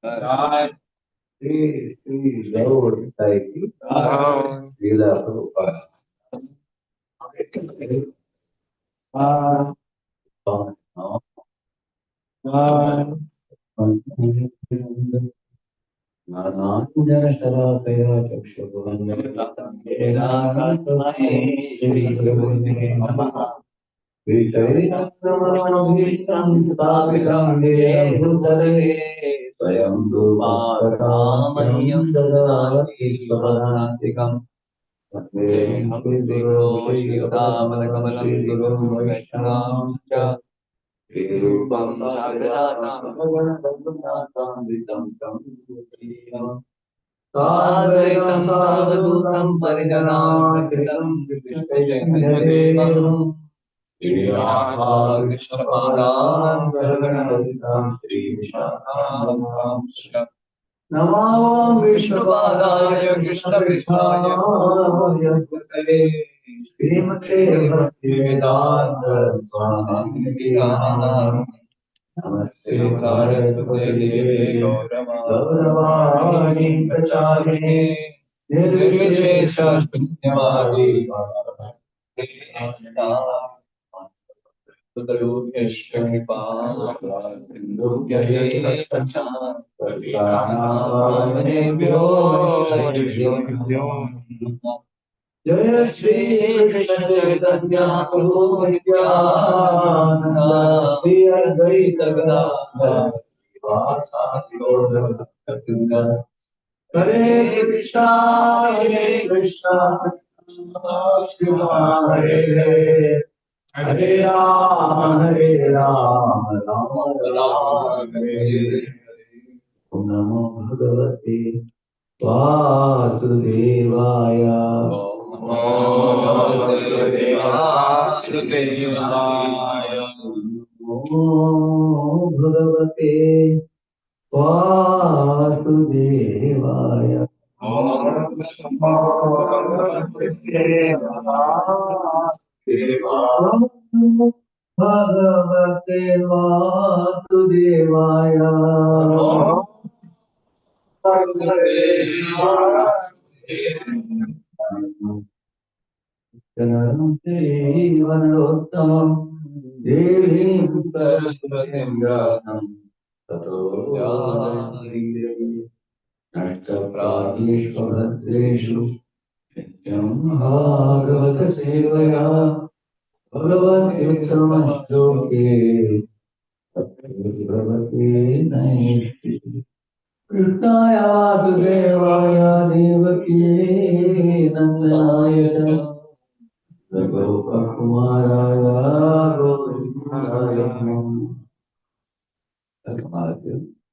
Jai Shri Lord Sai Srila Prabhupada. Mananjana Sharakaya Chakshurandana Shri Gurave Namaha Vishayatmavishtam Taviramde Bhutare Swayam Rupaparamaham Dadati Swarantikam Tatveham Guru Shri Guru Vaishnam Rupam Sagratam Bhagavatam Tam Sadvaitam Sadhutam Parijanam Krishnadevam Shri Radha Krishna Padam Saranam Shri Vishakam Namam Vishnu Padaya Krishna Krishnaya Bhutale Srimate Bhaktivedanta Swami Namaste Saraswate Gauravani Pracharine Nirvishesha Shunyavadi Sudharubhyashkripa Sindhubhyahe Tachan Pavane Jaya Shri Krishna Chaitanya Prabhu Nityananda Shri Advaita Gadadhar Vasadi Gaura Bhakta Hare Krishna Krishna Krishna Hare Hare Hare Rama Rama Rama Hare Hare Om Namo Bhagavate Vasudevaya Namo Bhagavate Vasudevaya Bhagavate Vasudevaya Janaruntevanarottamam Devim Saraswatindratam Tato Jayadri Nashtaprajeshvabhadreshu Nityam Bhagavata Sevaya Bhagavati-uttamashloke Bhagavati Naishti Krishnaya Vasudevaya Devaki Nandaya Gopakumaraya Govindaraya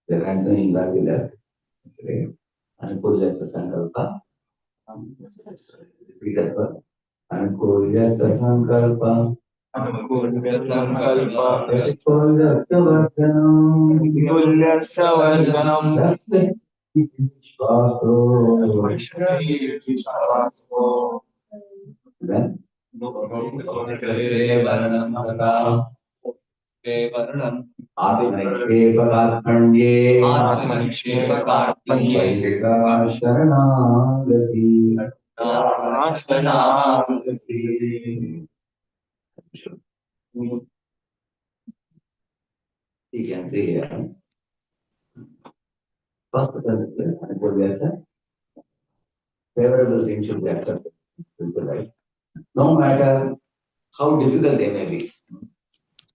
they are doing very well. Anukulya Sankalpa. Repeat that word. Anukulya Sankalpa. Anukulya Sankalpa. Anukulya Savarganam. Anukulya Savarganam. Vishwaso. Vishwaso. Then. Atmanikshepakarpanye Sharanagati You can see here. First, favorable things should be accepted. Right? No matter how difficult they may be.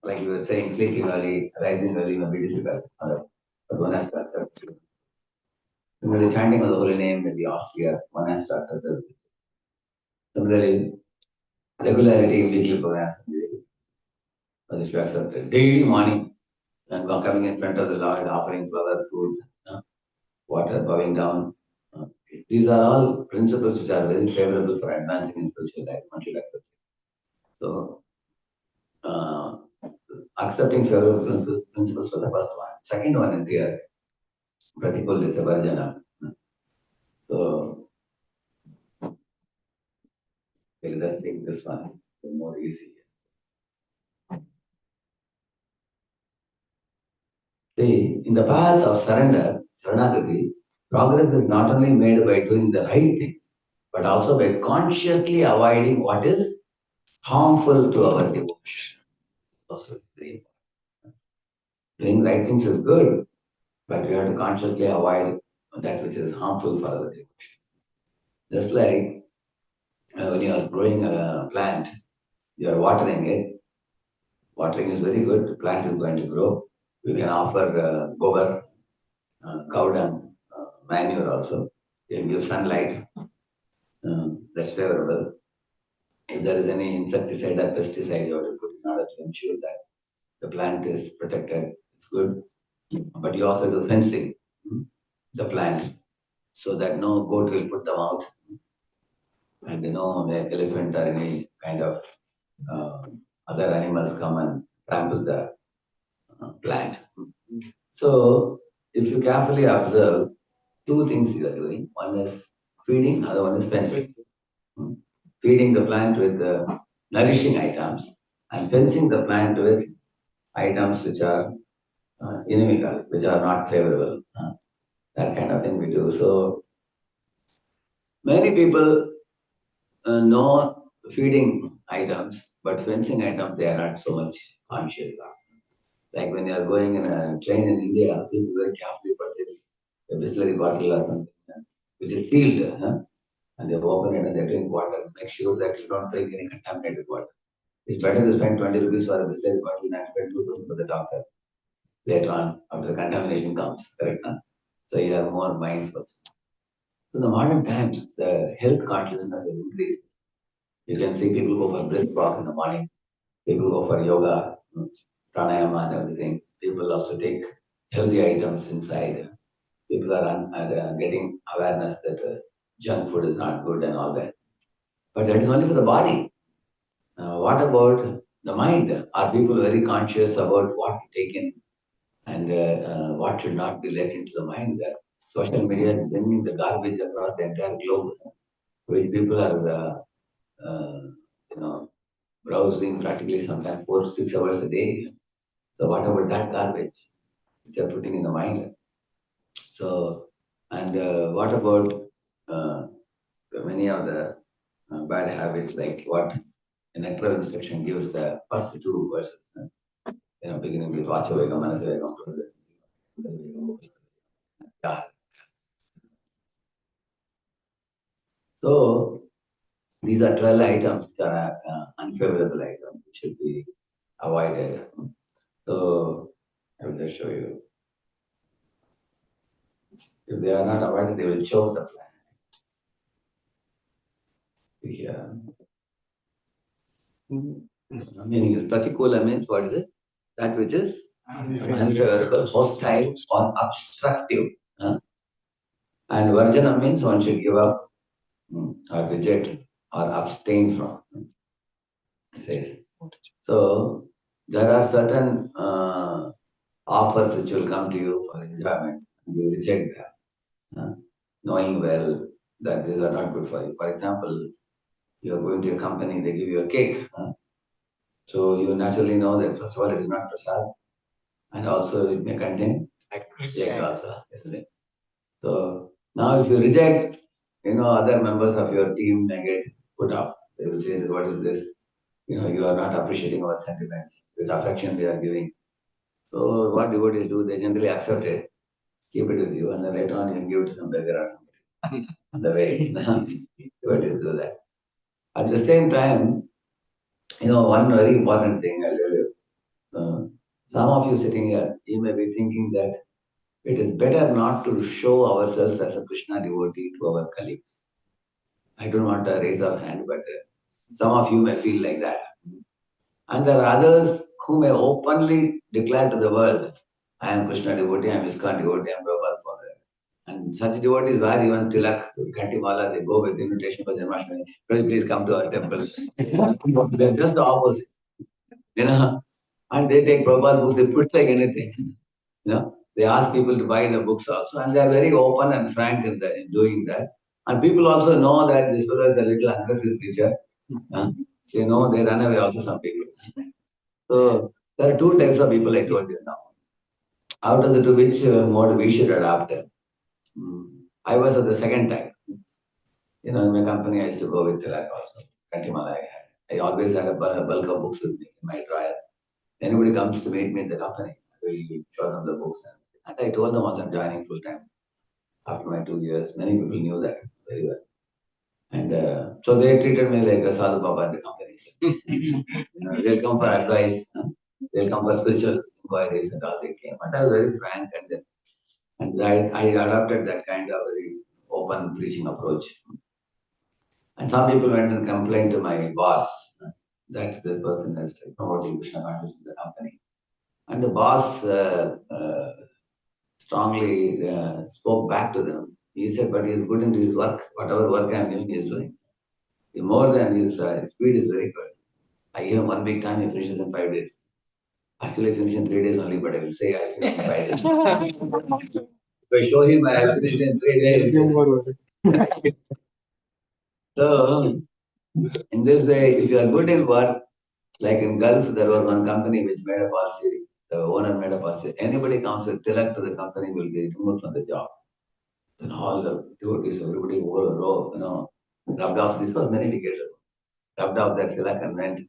Like you were saying, sleeping early, rising early may be difficult. But one has to accept it. Similarly, chanting of the holy name may be austere. One has to accept it. Similarly, regularity in weekly program one has to accept it. Daily morning, coming in front of the Lord, offering flower, food, water, bowing down. These are all principles which are very favorable for advancing in spiritual life. One should accept it. So, accepting favorable principles for the first one. Second one is here. Pratikul is a Varjana. So, let's take this one. It's more easy. See, in the path of surrender, Saranagati, progress is not only made by doing the right things, but also by consciously avoiding what is harmful to our devotion. Also, doing right things is good, but we have to consciously avoid that which is harmful for our devotion. Just like when you are growing a plant, you are watering it. Watering is very good. The plant is going to grow. We can offer gobar, cow dung, manure also. You can give sunlight. That's favorable. If there is any insecticide or pesticide you have to put in order to ensure that the plant is protected, it's good. But you also do fencing the plant so that no goat will put them out and no elephant or any kind of uh, other animals come and trample the plant. So if you carefully observe, two things you are doing. One is feeding, other one is fencing. Hmm. Feeding the plant with nourishing items and fencing the plant with items which are inimical, which are not favorable. That kind of thing we do. So many people know feeding items, but fencing items they are not so much conscious of. Like when you are going in a train in India, people very carefully purchase a Bisleri bottle or something, which is sealed, and they open it and they drink water. Make sure that you don't drink any contaminated water. It's better to spend 20 rupees for a Bisleri bottle than spend 2,000 for the doctor later on after the contamination comes, correct? Huh? So you are more mindful. So in the modern times, the health consciousness has increased. You can see people go for brisk walk in the morning, people go for yoga, pranayama and everything. People also take healthy items inside. People are getting awareness that junk food is not good and all that. But that is only for the body. What about the mind? Are people very conscious about what to take in and what should not be let into the mind? Social media is bringing the garbage across the entire globe, which people are, you know, browsing practically sometimes 4 6 hours a day. So what about that garbage which are putting in the mind? So, and what about uh, many of the bad habits like what the nectar instruction gives the first two verses, beginning with Vachavegam, Manasavegam, yeah. So these are 12 items which are unfavorable items which should be avoided. So I will just show you. If they are not avoided, they will choke the plant. Here. Meaning is pratikula means what is it? That which is unfavorable, hostile, or obstructive. And varjana means one should give up or reject or abstain from. It says. So there are certain offers which will come to you for enjoyment. You reject that, knowing well that these are not good for you. For example, you are going to a company, they give you a cake. So you naturally know that first of all it is not prasad, and also it may contain egg also. So now if you reject, other members of your team may get put off. They will say, what is this? You are not appreciating our sentiments. With affection we are giving. So what devotees do, they generally accept it, keep it with you, and then later on you can give it to some beggar or something. On the way, devotees do that. At the same time, one very important thing I'll tell you. Some of you sitting here, you may be thinking that it is better not to show ourselves as a Krishna devotee to our colleagues. I don't want to raise our hand, but some of you may feel like that. And there are others who may openly declare to the world, I am Krishna devotee, I am ISKCON devotee, I am Prabhupada follower. And such devotees wear even tilak, kantimala, they go with invitation for Janmashtami. Please come to our temple. They're just the opposite. And they take Prabhupada books, they put like anything. They ask people to buy the books also, and they are very open and frank in doing that. And people also know that this fellow is a little aggressive preacher. They know they run away also some people. So there are two types of people I told you now. Out of the two, which mode we should adopt? I was at the second time. In my company, I used to go with Tilak also. Kantimala I had. I always had a bulk of books with me in my drawer. Anybody comes to meet me in the company, I will show them the books. And I told them also I'm joining full time after my 2 years. Many people knew that very well. And so they treated me like a sadhu baba in the company. They'll come for advice. They'll come for spiritual inquiries and all they came. And I was very frank and I adopted that kind of very open preaching approach. And some people went and complained to my boss that this person is promoting Krishna consciousness in the company. And the boss strongly spoke back to them. He said, but he is good into his work. Whatever work I am giving, he is doing. More than his speed is very good. I give him 1 week time, he finishes in 5 days. Actually, I finish in 3 days only, but I will say I finish in 5 days. If I show him I have finished in 3 days. So, in this way, if you are good in work, like in Gulf, there was one company which made a policy, the owner made a policy. Anybody comes with tilak to the company will be removed from the job. And all the devotees, everybody wore a robe, rubbed off. This was many decades ago. Rubbed off that tilak and went.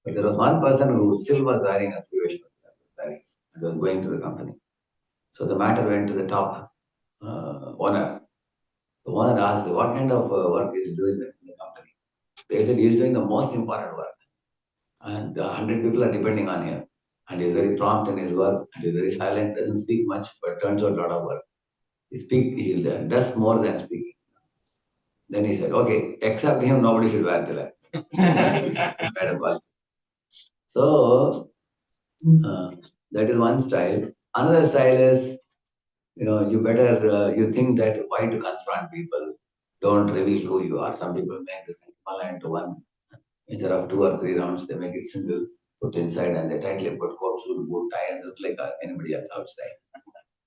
But there was one person who still was wearing a Sriveshwar and was going to the company. So the matter went to the top owner. The owner asked, what kind of work is he doing in the company? They said, he is doing the most important work. And 100 people are depending on him. And he's very prompt in his work, and he's very silent, doesn't speak much, but turns out a lot of work. He does more than speaking. Then he said, okay, except him, nobody should wear tilak. So, that is one style. Another style is, you better, you think that why to confront people? Don't reveal who you are. Some people make this mala into one. Instead of 2 or 3 rounds, they make it single, put inside, and they tightly put coat, suit, boot, tie, and look like anybody else outside.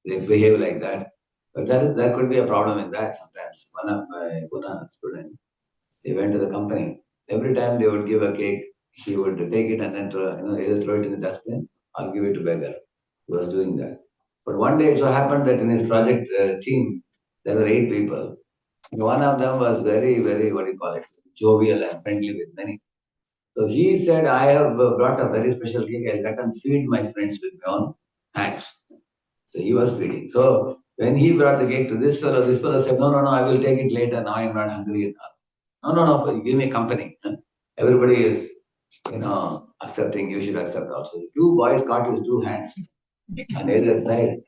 They behave like that. But there could be a problem in that sometimes. One of my Pune students, they went to the company. Every time they would give a cake, he would take it and then either throw it in the dustbin or give it to beggar. He was doing that. But one day it so happened that in his project team, there were 8 people. And one of them was very, very, what do you call it, jovial and friendly with many. So he said, I have brought a very special cake. I'll let and feed my friends with my own hands. So he was feeding. So when he brought the cake to this fellow said, no, I will take it later. Now I'm not hungry enough. No, give me company. Everybody is, accepting. You should accept also. The 2 boys caught his 2 hands on either side.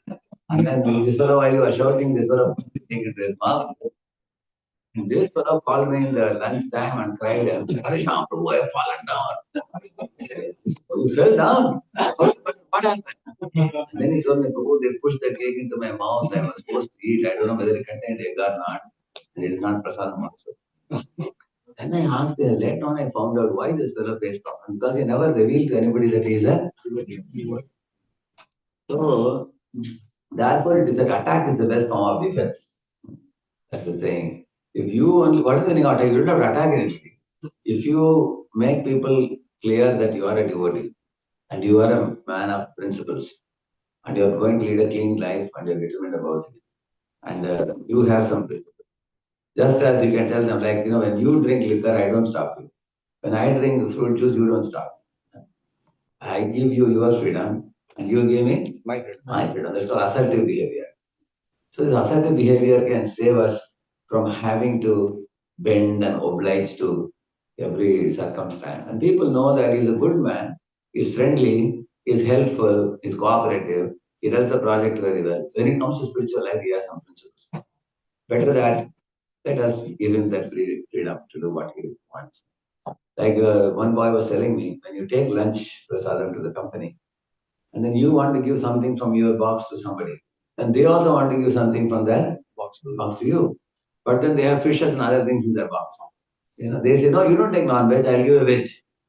And then this fellow, while he was shouting, this fellow put the cake into his mouth. And this fellow called me in the lunch time and cried, Radhyesham, I have fallen down. I said, you fell down? What happened? And then he told me, oh, they pushed the cake into my mouth. I was supposed to eat. I don't know whether it contained egg or not. And it is not prasadam also. Then I asked, later on I found out why this fellow faced problem. Because he never revealed to anybody that he is a devotee. So, therefore, it is that attack is the best form of defense. That's the saying. If you only, what is the meaning of attack? You don't have to attack anything. If you make people clear that you are a devotee and you are a man of principles and you are going to lead a clean life and you are determined about it and you have some principles. Just as you can tell them, like, when you drink liquor, I don't stop you. When I drink fruit juice, you don't stop. I give you your freedom and you give me my freedom. That's called assertive behavior. So this assertive behavior can save us from having to bend and oblige to every circumstance. And people know that he's a good man, he's friendly, he's helpful, he's cooperative, he does the project very well. When it comes to spiritual life, he has some principles. Better that let us give him that freedom to do what he wants. Like one boy was telling me, when you take lunch prasadam to the company, and then you want to give something from your box to somebody, and they also want to give something from their box to you. But then they have fishes and other things in their box. They say, no, you don't take non-veg, I'll give you veg.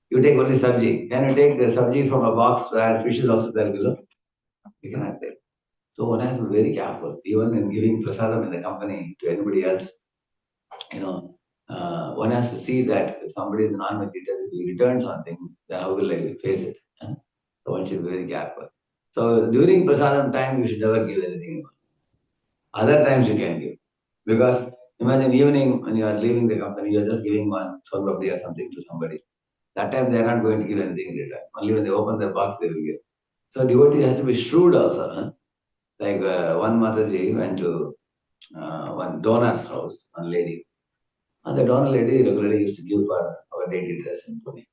You take only sabji. Can you take the sabji from a box where fish is also there below? You cannot take. So one has to be very careful, even in giving prasadam in the company to anybody else. One has to see that if somebody is a non-vegetarian, if he returns something, then how will I face it? So one should be very careful. So during prasadam time, you should never give anything. Other times you can give. Because imagine evening when you are leaving the company, you are just giving one probably or something to somebody. That time they are not going to give anything in return. Only when they open the box, they will give. So devotee has to be shrewd also. Huh? Like one Mataji went to one donor's house, one lady. And the donor lady regularly used to give for our daily dress in Pune.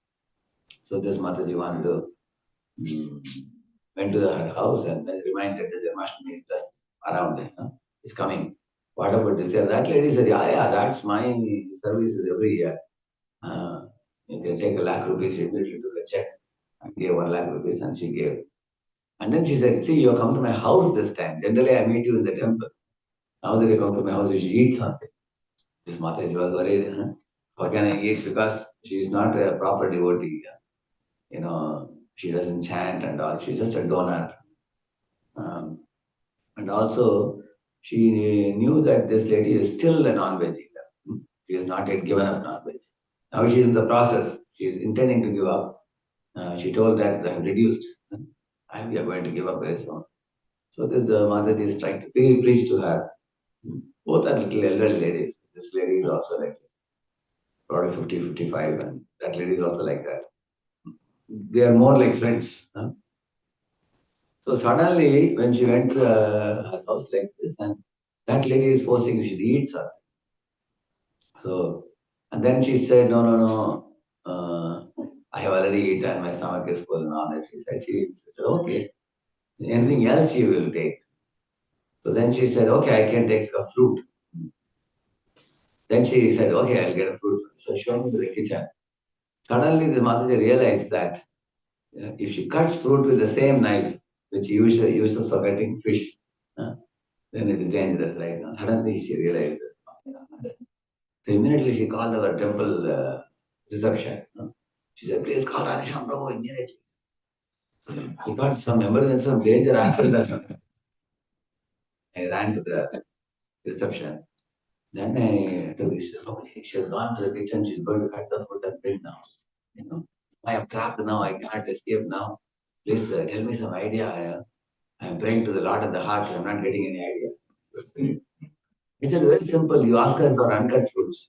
So this Mataji wanted to mm, went to her house and then reminded that Janmashtami is just around. It's coming. What about this? Yeah, that lady said, yeah, that's my services every year. Uh, you can take a lakh rupees, she immediately took a check and gave 1 lakh rupees and she gave. And then she said, see, you have come to my house this time. Generally, I meet you in the temple. Now that you come to my house, you should eat something. This Mataji was worried. How can I eat? Because she is not a proper devotee. She doesn't chant and all. She's just a donor. Um, and also, she knew that this lady is still a non-veg eater. She has not yet given up non-veg. Now she is in the process. She is intending to give up. She told that I have reduced. We are going to give up very soon. So this the Mataji is trying to preach to her. Both are little elderly ladies. This lady is also like probably 50, 55, and that lady is also like that. They are more like friends. So suddenly, when she went to her house like this, and that lady is forcing she eats her. So, and then she said, no, no, no, I have already eaten, my stomach is full now. And she insisted, okay, anything else you will take. So then she said, okay, I can take a fruit. Then she said, okay, I'll get a fruit. So she went to the kitchen. Suddenly, the Mataji realized that if she cuts fruit with the same knife, which she uses for cutting fish, uh, then it is dangerous, right? Now, suddenly she realized that. So immediately she called our temple reception. She said, please call Radhyesham Prabhu immediately. He got some emergency, some danger accident. I ran to the reception. Then I told her, she said, okay, she has gone to the kitchen, she's going to cut the fruit and bring now. You know, I am trapped now, I cannot escape now. Please tell me some idea. I am praying to the Lord of the heart, I am not getting any idea. He said, very simple, you ask her for uncut fruits.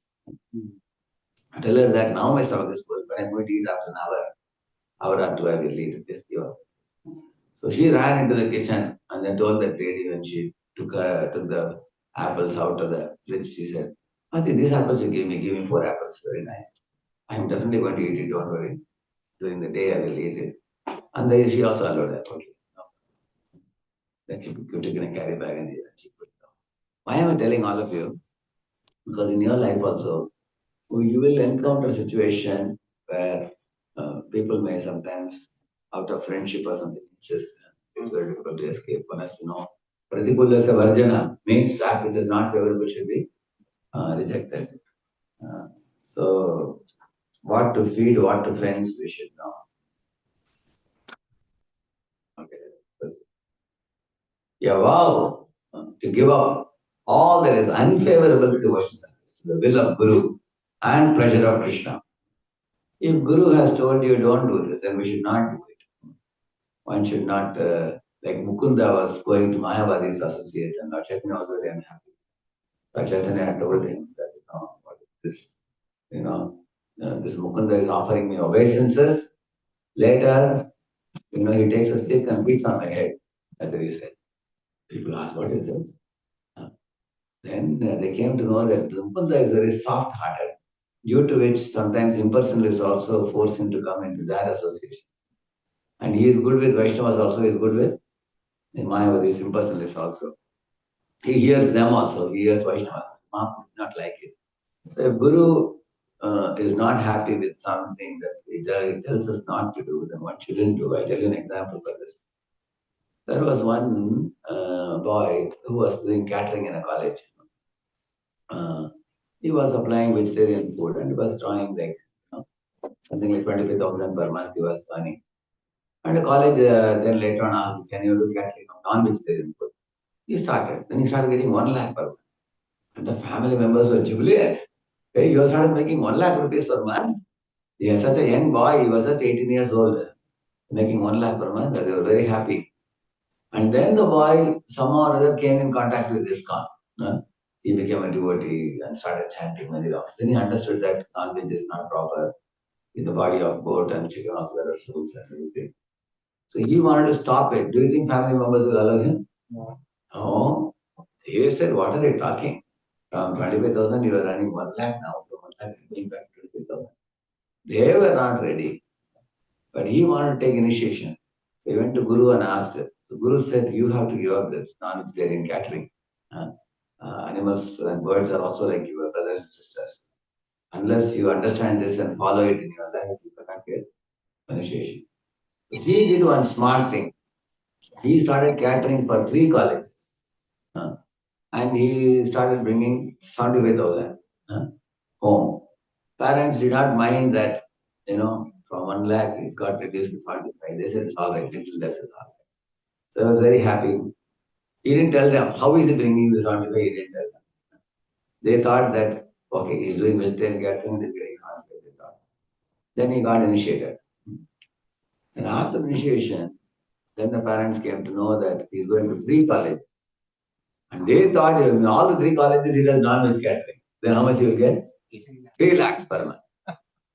Tell her that now my stomach is full, but I'm going to eat after an hour or two, I will eat this. So she ran into the kitchen and then told that lady when she took the apples out of the fridge, she said, Ati, these apples you give me 4 apples, very nice. I'm definitely going to eat it, don't worry. During the day I will eat it. And then she also allowed that. Okay. Then she put it in a carry bag and she put it down. Why am I telling all of you? Because in your life also, you will encounter a situation where people may sometimes, out of friendship or something, it's very difficult to escape. One has to know. Pratikulasya varjana means that which is not favorable should be rejected. Uh, so, what to feed, what to fence, we should know. Okay. Yeah, wow. To give up all that is unfavorable to devotion, the will of Guru and pleasure of Krishna. If Guru has told you don't do this, then we should not do it. One should not, like Mukunda was going to Mayavadi's association, Lord Chaitanya was very unhappy. Lord Chaitanya had told him that, what is this? This Mukunda is offering me obeisances. Later, he takes a stick and beats on my head. That's what he said. People ask, what is it? Then they came to know that Mukunda is very soft-hearted, due to which sometimes impersonalists also force him to come into their association. And he is good with Vaishnavas also, he is good with Mayavadis, impersonalists also. He hears them also, he hears Vaishnavas. Not like it. So if Guru is not happy with something that he tells us not to do, then what shouldn't do? I'll tell you an example for this. There was one boy who was doing catering in a college. He was applying vegetarian food and he was drawing like something like 25,000 per month he was earning. And the college then later on asked, can you do catering of non-vegetarian food? He started. Then he started getting 1 lakh per month. And the family members were jubilant. Hey, you started making 1 lakh rupees per month. He was such a young boy, he was just 18 years old, making 1 lakh per month. They were very happy. And then the boy somehow or other came in contact with ISKCON. He became a devotee and started chanting many rounds. Then he understood that non-veg is not proper in the body of goat and chicken of there are souls and everything. So he wanted to stop it. Do you think family members will allow him? No. No. They said, what are they talking? From 25,000, you are running 1 lakh now. From 1 lakh, you're going back to 25,000. They were not ready. But he wanted to take initiation. So he went to Guru and asked. The Guru said, you have to give up this non-vegetarian catering. Animals and birds are also like your brothers and sisters. Unless you understand this and follow it in your life, you cannot get initiation. He did one smart thing. He started catering for 3 colleges. And he started bringing 75,000 home. Parents did not mind that, from 1 lakh it got reduced to 45. They said it's all right, little less is all right. So I was very happy. He didn't tell them how is he bringing this 75. He didn't tell them. They thought that okay, he's doing vegetarian catering, he's getting 75. They thought. Then he got initiated. And after initiation, then the parents came to know that he's going to 3 colleges. And they thought in all the 3 colleges he does non-veg catering. Then how much he will get? 3 lakhs per month.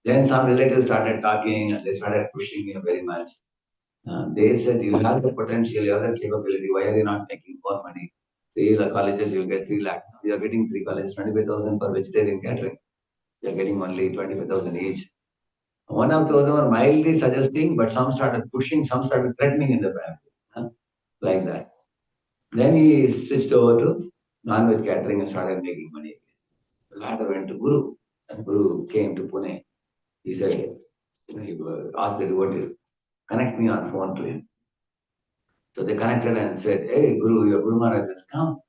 Then some relatives started talking and they started pushing him very much. They said, you have the potential, you have the capability, why are you not making more money? See, the colleges, you'll get 3 lakhs. You are getting 3 colleges, 25,000 for vegetarian catering. You are getting only 25,000 each. One of those were mildly suggesting, but some started pushing, some started threatening in the family. Like that. Then he switched over to non-veg catering and started making money. The latter went to Guru, and Guru came to Pune. He said, he asked the devotee, connect me on phone to him. So they connected and said, hey, Guru, your Guru Maharaj has come.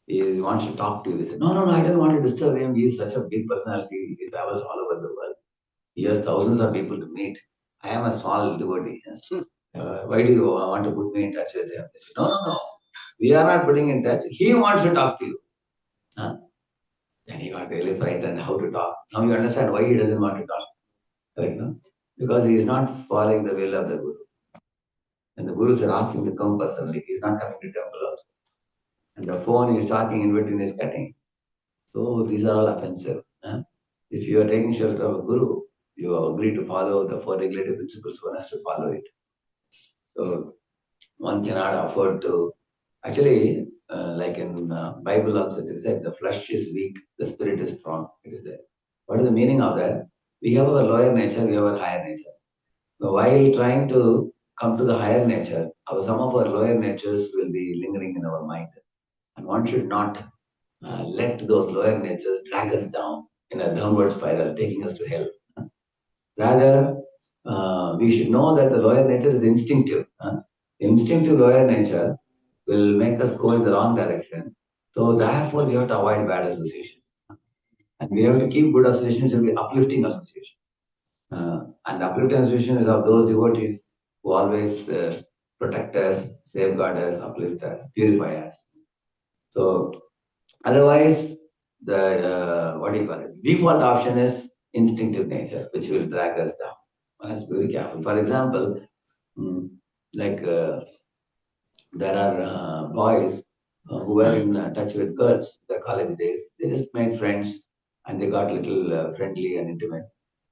He wants to talk to you. He said, no, I don't want to disturb him. He is such a big personality. He travels all over the world. He has thousands of people to meet. I am a small devotee. Why do you want to put me in touch with him? They said, no. We are not putting in touch. He wants to talk to you. Then he got really frightened how to talk. Now you understand why he doesn't want to talk. Correct, no? Because he is not following the will of the Guru. And the Guru said, ask him to come personally. He is not coming to temple also. And the phone he is talking in between is cutting. So these are all offensive. If you are taking shelter of a Guru, you agree to follow the 4 regulative principles, one has to follow it. So one cannot afford to. Actually, like in Bible also it is said, the flesh is weak, the spirit is strong. It is there. What is the meaning of that? We have our lower nature, we have our higher nature. So while trying to come to the higher nature, some of our lower natures will be lingering in our mind. And one should not let those lower natures drag us down in a downward spiral, taking us to hell. Rather, we should know that the lower nature is instinctive. Instinctive lower nature will make us go in the wrong direction. So therefore, we have to avoid bad association. And we have to keep good associations and be uplifting association. And uplifting association is of those devotees who always protect us, safeguard us, uplift us, purify us. So otherwise, the what do you call it? Default option is instinctive nature, which will drag us down. One has to be very careful. For example, like there are boys who were in touch with girls in their college days. They just made friends and they got little friendly and intimate.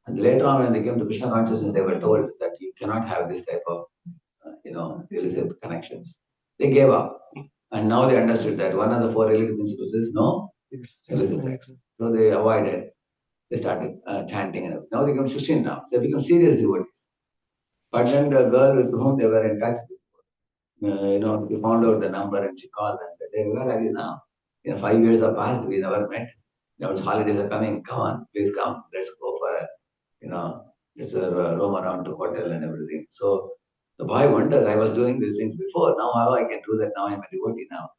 And later on, when they came to Krishna consciousness, they were told that you cannot have this type of, illicit connections. They gave up. And now they understood that one of the 4 relative principles is no illicit sex. So they avoided. They started chanting. And now they become 16 now. They become serious devotees. But then the girl with whom they were in touch, we found out the number and she called and said, hey, where are you now? 5 years have passed, we never met. Now holidays are coming, come on, please come, let's go for just roam around to hotel and everything. So the boy wonders, I was doing these things before, now how I can do that, now I'm a devotee now.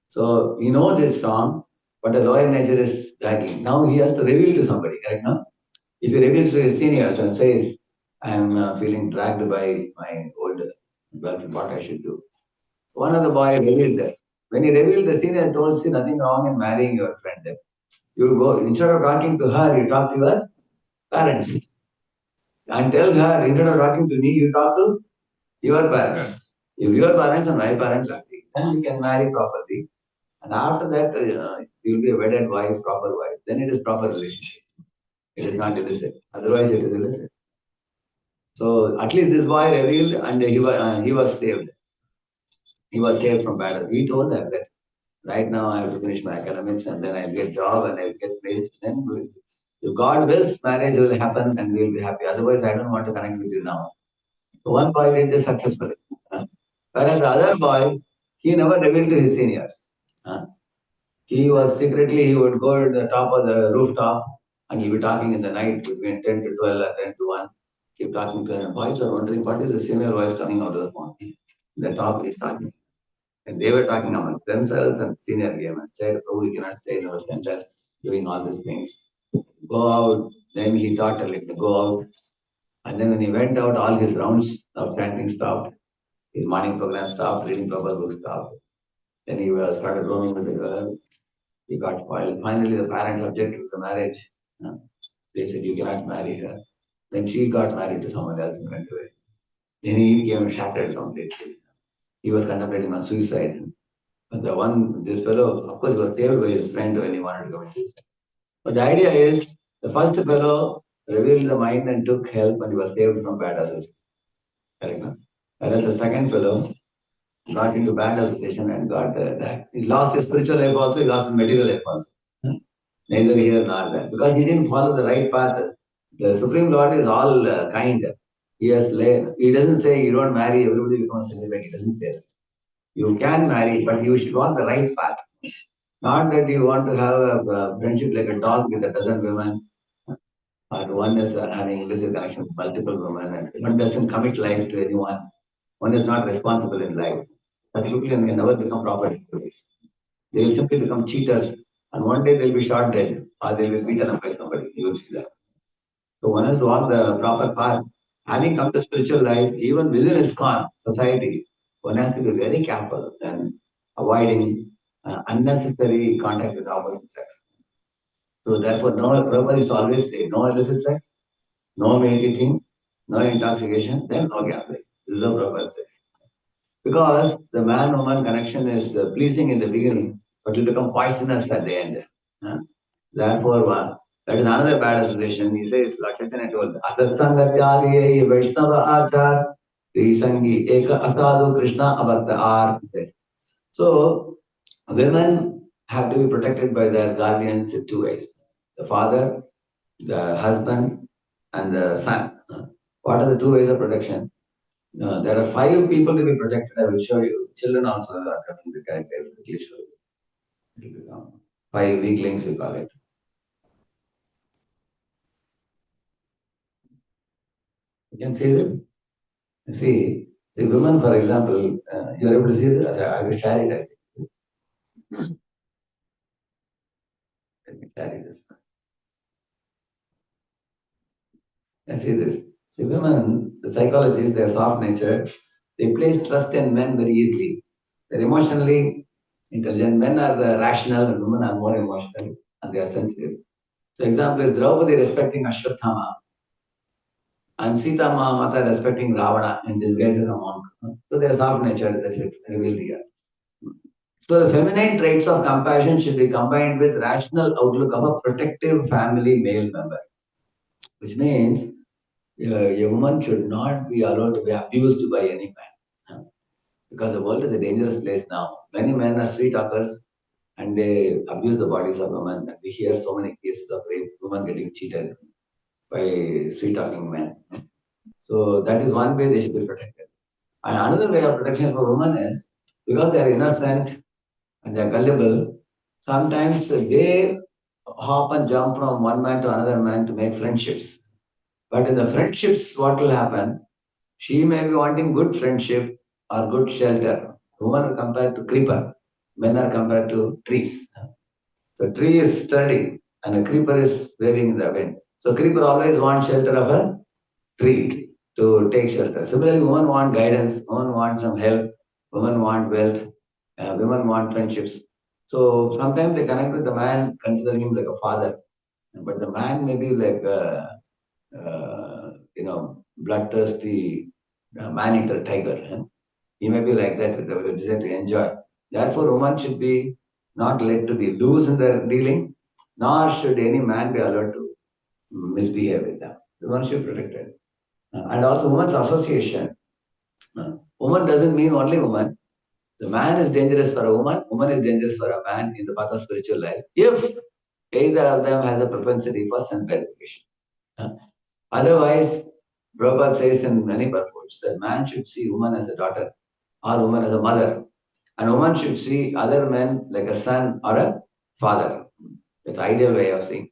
So he knows it's wrong, but the lower nature is dragging. Now he has to reveal to somebody, correct now? If he reveals to his seniors and says, I'm feeling dragged by my old girlfriend, what I should do. One of the boy revealed that. When he revealed, the senior told, see, nothing wrong in marrying your friend. You go, instead of talking to her, you talk to your parents. And tell her, instead of talking to me, you talk to your parents. If your parents and my parents agree, then we can marry properly. And after that, you'll be a wedded wife, proper wife. Then it is proper relationship. It is not illicit. Otherwise, it is illicit. So at least this boy revealed, and he was saved. He was saved from battle. He told them that right now I have to finish my academics and then I'll get job and I'll get placed. Then if God wills, marriage will happen and we'll be happy. Otherwise, I don't want to connect with you now. So one boy did this successfully. Whereas the other boy, he never revealed to his seniors. Uh, He was secretly, he would go to the top of the rooftop and he'll be talking in the night between 10 to 12 or 10 to 1. Keep talking to them. Boys are wondering what is the female voice coming out of the phone. The top is talking. And they were talking among themselves and senior game and said, oh, we cannot stay in our center doing all these things. Go out. Then he thought, like, go out. And then when he went out, all his rounds of chanting stopped. His morning program stopped, reading proper books stopped. Then he started roaming with the girl. He got spoiled. Finally, the parents objected to the marriage. They said, you cannot marry her. Then she got married to someone else and went away. Then he became shattered completely. He was contemplating on suicide. But this fellow, of course, was saved by his friend when he wanted to commit suicide. But the idea is, the first fellow revealed the mind and took help and he was saved from bad association. Correct? Whereas the second fellow got into bad association and he lost his spiritual life also, he lost his material life also. Neither here nor there. Because he didn't follow the right path. The Supreme Lord is all kind. He doesn't say you don't marry, everybody becomes celibate. He doesn't say that. You can marry, but you should walk the right path. Not that you want to have a friendship like a dog with a dozen women, or one is having illicit connection with multiple women, and one doesn't commit life to anyone. One is not responsible in life. That people can never become proper individuals. They will simply become cheaters, and one day they'll be shot dead, or they will be beaten up by somebody. You will see that. So one has to walk the proper path. Having come to spiritual life, even within ISKCON society, one has to be very careful and avoiding unnecessary contact with the opposite sex. So therefore, no, Prabhupada used to always say, no illicit sex, no meat eating, no intoxication, then no gambling. This is what Prabhupada says. Because the man-woman connection is pleasing in the beginning, but will become poisonous at the end. Therefore, that is another bad association. He says, Lord Chaitanya told, Asatsangatyariye Vaishnava Achar, Trisangi Eka Asadu Krishna Abhakta Ar. So, women have to be protected by their guardians in two ways: the father, the husband, and the son. What are the two ways of protection? There are 5 people to be protected. I will show you. Children also are coming to character. I will quickly show you. It will become 5 weaklings, we call it. You can see them. See, the women, for example, you are able to see this. I will share it. I think. Let me share this. And see this. See, women, the psychologists, they are soft nature. They place trust in men very easily. They're emotionally intelligent. Men are rational and women are more emotional and they are sensitive. So, example is Draupadi respecting Ashwatthama and Sita Mahamata respecting Ravana in disguise as a monk. So, they are soft nature that is revealed here. So the feminine traits of compassion should be combined with rational outlook of a protective family male member, which means a woman should not be allowed to be abused by any man. Because the world is a dangerous place now. Many men are street talkers and they abuse the bodies of women. We hear so many cases of rape, women getting cheated by street talking men. So that is one way they should be protected. And another way of protection for women is because they are innocent and they are gullible, sometimes they hop and jump from one man to another man to make friendships. But in the friendships, what will happen? She may be wanting good friendship or good shelter. Women are compared to creeper. Men are compared to trees. The tree is sturdy and a creeper is waving in the wind. So creeper always wants shelter of a tree to take shelter. Similarly, women want guidance, women want some help, women want wealth, women want friendships. So sometimes they connect with the man, considering him like a father, but the man may be like bloodthirsty man-eater tiger. He may be like that with the desire to enjoy. Therefore, woman should be not let to be loose in their dealing, nor should any man be allowed to misbehave with them. Woman should be protected. And also, woman's association. Woman doesn't mean only woman. The man is dangerous for a woman is dangerous for a man in the path of spiritual life if either of them has a propensity for sense gratification. Uh, Otherwise, Prabhupada says in many purports that man should see woman as a daughter or woman as a mother, and woman should see other men like a son or a father. It's ideal way of seeing.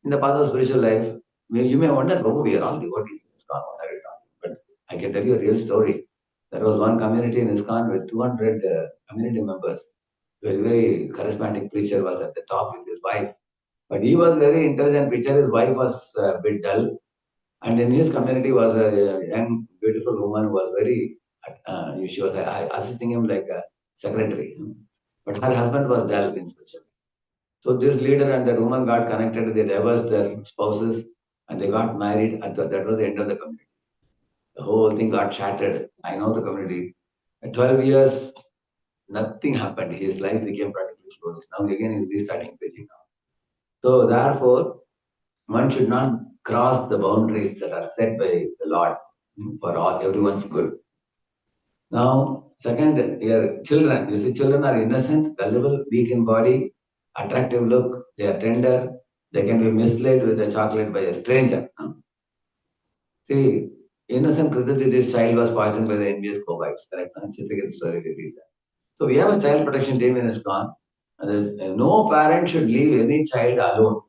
In the path of spiritual life, you may wonder, oh, we are all devotees in ISKCON, what are you talking? But I can tell you a real story. There was one community in ISKCON with 200 community members. Very, very charismatic preacher was at the top with his wife. But he was very intelligent preacher. His wife was a bit dull. And in his community was a young, beautiful woman who was very, she was assisting him like a secretary. But her husband was dull in spiritual. So this leader and that woman got connected. They divorced their spouses and they got married. And that was the end of the community. The whole thing got shattered. I know the community. At 12 years, nothing happened. His life became practically closed. Now again he's restarting preaching now. So therefore, one should not cross the boundaries that are set by the Lord for all everyone's good. Now, second, your children. You see, children are innocent, gullible, weak in body, attractive look. They are tender. They can be misled with a chocolate by a stranger. See, innocent Kritati, this child was poisoned by the envious covites. Correct? Chitrika the story repeat that. So we have a child protection team in ISKCON. No parent should leave any child alone.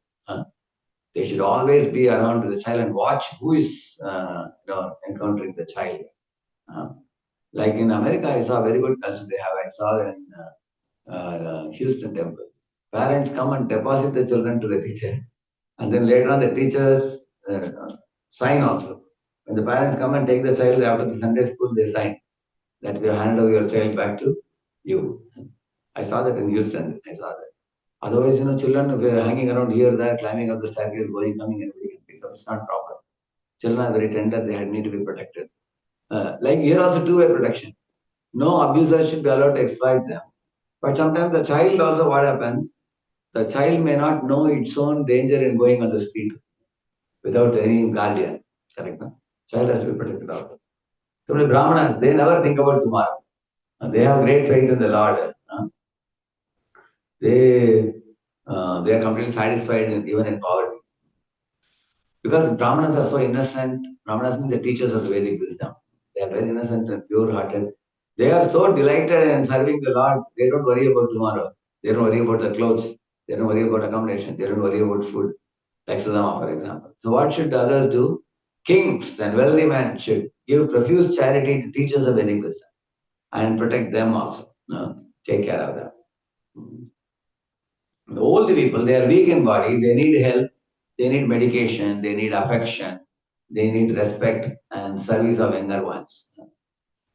They should always be around the child and watch who is encountering the child. Like in America, I saw a very good culture they have. I saw in Houston temple. Parents come and deposit the children to the teacher. And then later on, the teachers sign also. When the parents come and take the child after the Sunday school, they sign that we have handed over your child back to you. I saw that in Houston. I saw that. Otherwise, children were hanging around here, there, climbing up the staircase, going, coming, everybody can pick up. It's not proper. Children are very tender. They need to be protected. Like here also two-way protection. No abuser should be allowed to exploit them. But sometimes the child also, what happens? The child may not know its own danger in going on the street without any guardian. Correct? No? Child has to be protected also. So the Brahmanas, they never think about tomorrow. They have great faith in the Lord. They are completely satisfied even in poverty. Because Brahmanas are so innocent. Brahmanas mean the teachers of the Vedic wisdom. They are very innocent and pure-hearted. They are so delighted in serving the Lord. They don't worry about tomorrow. They don't worry about the clothes. They don't worry about accommodation. They don't worry about food. Like Sudama, for example. So what should the others do? Kings and wealthy men should give profuse charity to teachers of Vedic wisdom and protect them also. Take care of them. The old people, they are weak in body. They need help. They need medication. They need affection. They need respect and service of younger ones.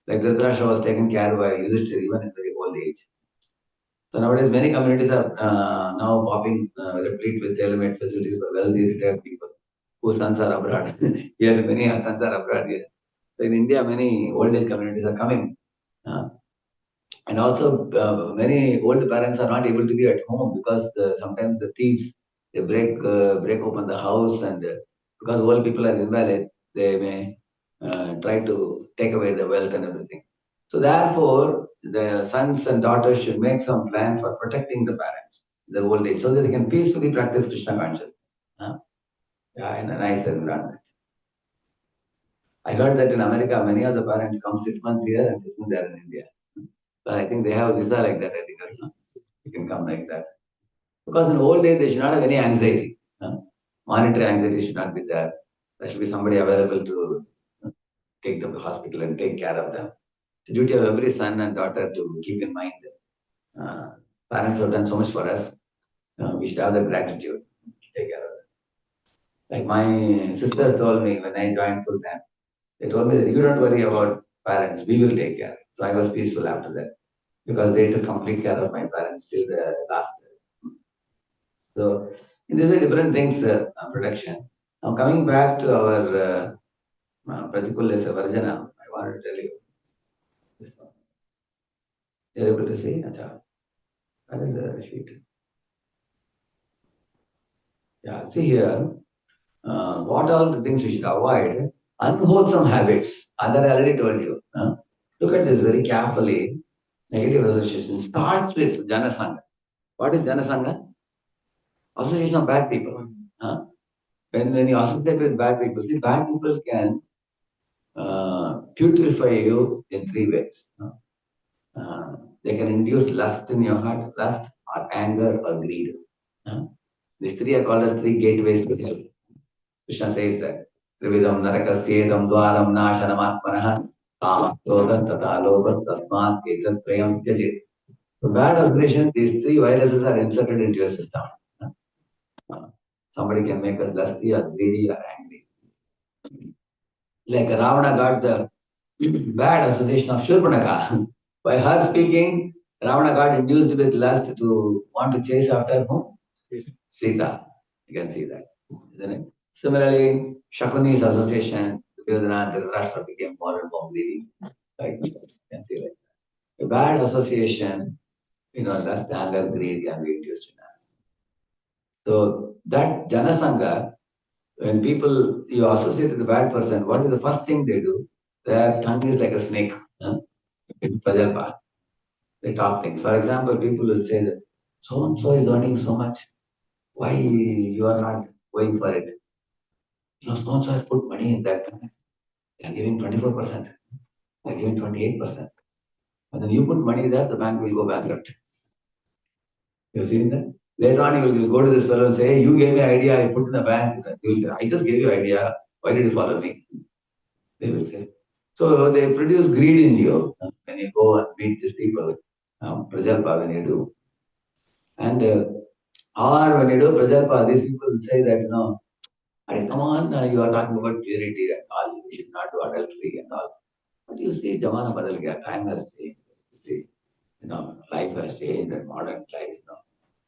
Like Dhritarashtra was taken care by Yudhishthira even in very old age. So nowadays, many communities are now popping replete with tailor-made facilities for wealthy retired people whose sons are abroad. Here, many sons are abroad here. So in India, many old age communities are coming. And also, many old parents are not able to be at home because sometimes the thieves they break open the house, and because old people are invalid, they may try to take away the wealth and everything. So therefore, the sons and daughters should make some plan for protecting the parents in their old age, so that they can peacefully practice Krishna consciousness. In a nice environment. I heard that in America, many of the parents come 6 months here and 6 months there in India. So I think they have visa like that. I think you can come like that. Because in old age, they should not have any anxiety. Monetary anxiety should not be there. There should be somebody available to take them to hospital and take care of them. It's the duty of every son and daughter to keep in mind. Parents have done so much for us. We should have the gratitude to take care of them. Like my sisters told me when I joined full time, they told me that you don't worry about parents, we will take care. So I was peaceful after that because they took complete care of my parents till the last. So these are different things, protection. Now coming back to our Pratikullasa Varjana, I want to tell you this one. You're able to see? Acha. That is the sheet. Yeah, see here, what all the things we should avoid? Unwholesome habits. And that I already told you. Look at this very carefully. Negative association starts with Janasanga. What is Janasanga? Association of bad people. Huh? When you associate with bad people, see, bad people can putrefy you in three ways. They can induce lust in your heart, lust or anger or greed. These three are called as three gateways to hell. Krishna says that. Trividam narakasyedam dwaram nashanam kama krodha tata lobha tasmat etat prayam tyajit. So bad association, these three viruses are inserted into your system. Somebody can make us lusty or greedy or angry. Like Ravana got the bad association of Shurpanaka. By her speaking, Ravana got induced with lust to want to chase after whom? Sita. You can see that, isn't it? Similarly, Shakuni's association, Duryodhana, Dhritarashtra became more and more greedy. Like you can see like that. A bad association, lust, anger, greed can be induced in us. So that Janasanga, when people you associate with a bad person, what is the first thing they do? Their tongue is like a snake. In Prajalpa. They talk things. For example, people will say that so and so is earning so much. Why you are not going for it? So and so has put money in that bank. They are giving 24%. They are giving 28%. And then you put money there, the bank will go bankrupt. You have seen that? Later on, you will go to this fellow and say, hey, you gave me an idea, I put in the bank. I just gave you an idea. Why did you follow me? They will say. So they produce greed in you when you go and meet these people. Prajalpa, when you do. And or when you do Prajalpa, these people will say that, come on, you are talking about purity and all, you should not do adultery and all. But you see, Jamana Badal Gaya, time has changed. You see, life has changed and modern life,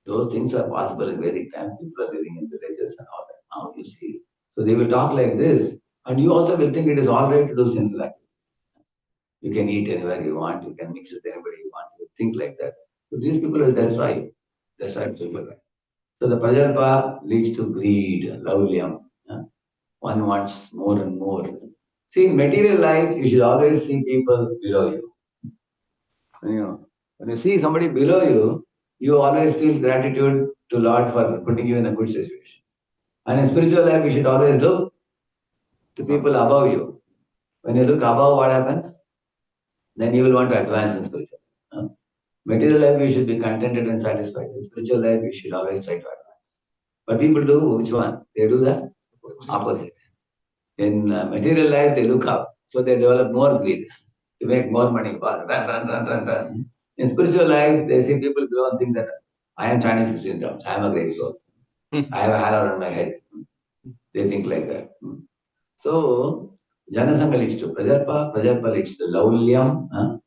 those things are possible in Vedic times. People are living in villages and all that. Now you see. So they will talk like this, and you also will think it is all right to do sinful activities. You can eat anywhere you want, you can mix with anybody you want, you think like that. So these people will destroy people. So the prajalpa leads to greed, laulyam. One wants more and more. See, in material life, you should always see people below you. When you see somebody below you, you always feel gratitude to Lord for putting you in a good situation. And in spiritual life, you should always look to people above you. When you look above, what happens? Then you will want to advance in spiritual life. Material life, you should be contented and satisfied. In spiritual life, you should always try to advance. But people do which one? They do the opposite. In material life, they look up. So they develop more greed to make more money. Run. In spiritual life, they see people below and think that I am chanting 16 rounds. I am a great soul. I have a halo on my head. They think like that. So, Janasanga leads to Prajalpa. Prajalpa leads to Laulyam.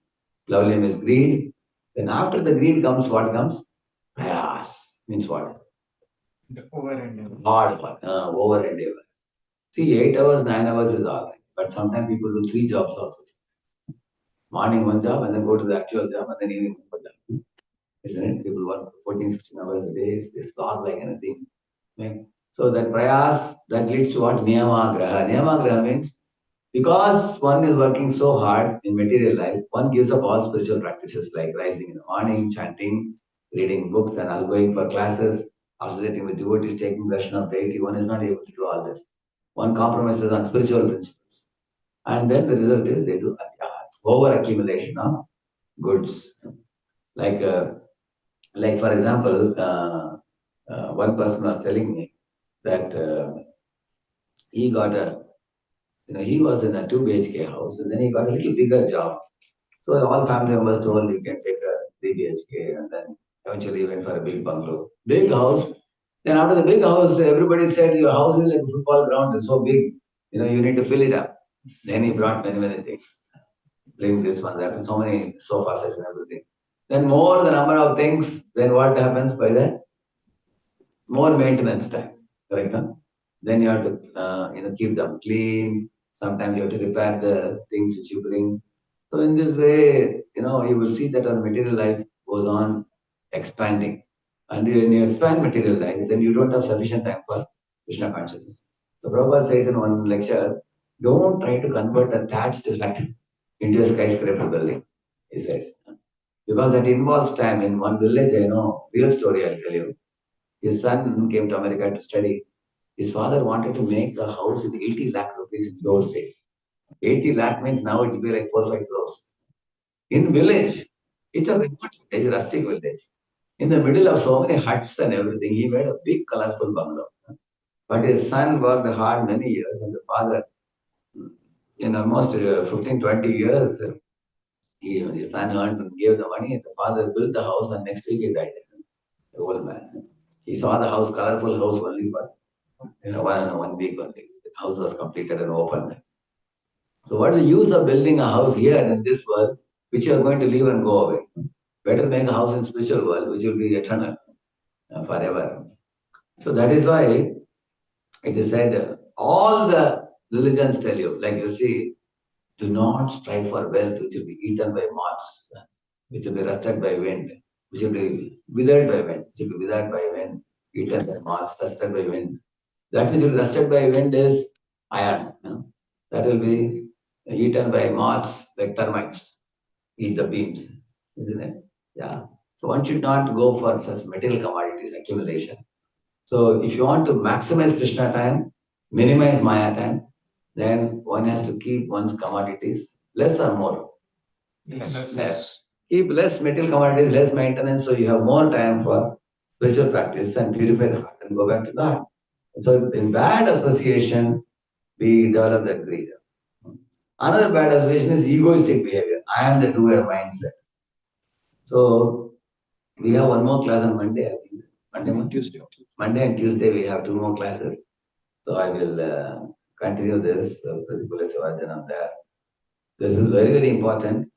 Laulyam is greed. Then after the greed comes what comes? Prayas. Means what? Over endeavor. Hard one. Over endeavor. See, 8 hours, 9 hours is all right. But sometimes people do 3 jobs also. Morning one job and then go to the actual job and then evening one job. Isn't it? People work 14, 16 hours a day. They slog like anything. Right? So that prayas, that leads to what? Niyamagraha. Niyamagraha means because one is working so hard in material life, one gives up all spiritual practices like rising in the morning, chanting, reading books, and all going for classes, associating with devotees, taking darshan of deity. One is not able to do all this. One compromises on spiritual principles. And then the result is they do over accumulation of goods. Like for example, one person was telling me that he got he was in a 2 BHK house and then he got a little bigger job. So all family members told you can take a 3 BHK and then eventually he went for a big bungalow. Big house. Then after the big house, everybody said your house is like a football ground, it's so big, you need to fill it up. Then he brought many things. Bring this one, that, and so many sofa sets and everything. Then more the number of things, then what happens by that? More maintenance time, correct? Huh? Then you have to keep them clean. Sometimes you have to repair the things which you bring. So in this way, you will see that our material life goes on expanding. And when you expand material life, then you don't have sufficient time for Krishna consciousness. So Prabhupada says in one lecture, don't try to convert a thatched hut into a skyscraper building, he says. Because that involves time. In one village, real story I'll tell you. His son came to America to study. His father wanted to make a house with 80 lakh rupees in those days. 80 lakh means now it will be like 4 5 crores. In village, it's a remote village, rustic village. In the middle of so many huts and everything, he made a big colorful bungalow. But his son worked hard many years, and the father, in almost 15, 20 years, his son earned and gave the money, and the father built the house, and next week he died. The old man. He saw the house, colorful house only for one week only. The house was completed and opened. So what is the use of building a house here in this world, which you are going to leave and go away? Better make a house in spiritual world, which will be eternal, forever. So that is why it is said, all the religions tell you, like you see, do not strive for wealth which will be eaten by moths, which will be rusted by wind, which will be withered by wind, which will be withered by wind, eaten by moths, rusted by wind. That which will be rusted by wind is iron. That will be eaten by moths like termites, eat the beams, isn't it? Yeah. So one should not go for such material commodities accumulation. So if you want to maximize Krishna time, minimize Maya time, then one has to keep one's commodities less or more. Less. Keep less material commodities, less maintenance, so you have more time for spiritual practice and purify the heart and go back to God. So in bad association, we develop that greed. Another bad association is egoistic behavior. I am the doer mindset. So we have one more class on Monday. I think. Monday and Tuesday we have two more classes. So I will continue this Pratipula Sivajanam there. This is very, very important.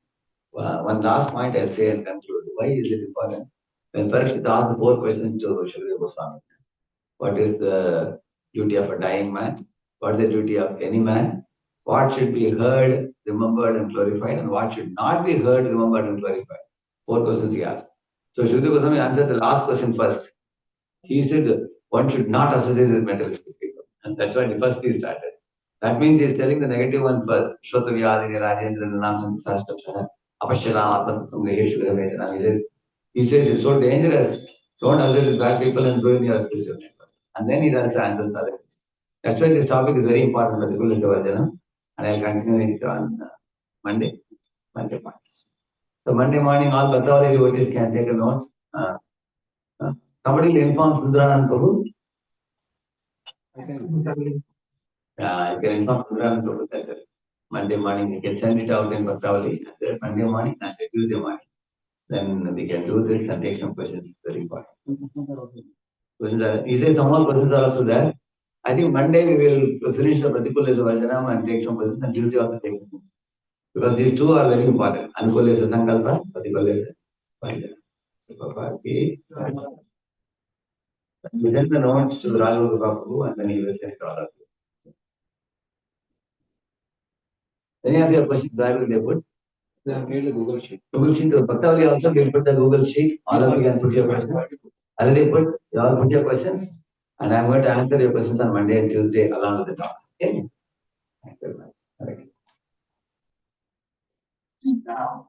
One last point I'll say and conclude. Why is it important? When Parikshit asked the four questions to Shukadeva Goswami, what is the duty of a dying man? What is the duty of any man? What should be heard, remembered, and glorified, and what should not be heard, remembered, and glorified? Four questions he asked. So Shukadeva Goswami answered the last question first. He said one should not associate with materialistic people. And that's why the first he started. That means he's telling the negative one first. Shrotavyadini Rajendra Nanam Sastra Apashyana Atmatum he says it's so dangerous. Don't associate with bad people and ruin your spiritual network. And then he does the answers other. That's why this topic is very important for the Guru Savajana. And I'll continue it on Monday. Monday morning. So Monday morning, all Bhattavali devotees can take a note. Somebody will inform Sundaranand Prabhu. I can inform Sundaranand Prabhu that Monday morning we can send it out in Bhattavali. Monday morning and Tuesday morning. Then we can do this and take some questions. It's very important. He said some more questions are also there. I think Monday we will finish the Pratipulesa Vajanam and take some questions and Tuesday also take some questions. Because these two are very important. Anukulesa Sankalpa, Pratipulesa Vajanam. We send the notes to Raju Prabhu and then he will send it to all of you. Any of your questions, where will they put? They have made a Google Sheet. Google Sheet. Bhattavali also will put the Google Sheet. All of you can put your questions. Already put, you all put your questions. And I'm going to answer your questions on Monday and Tuesday along with the talk. Okay? Thank you very much. Now.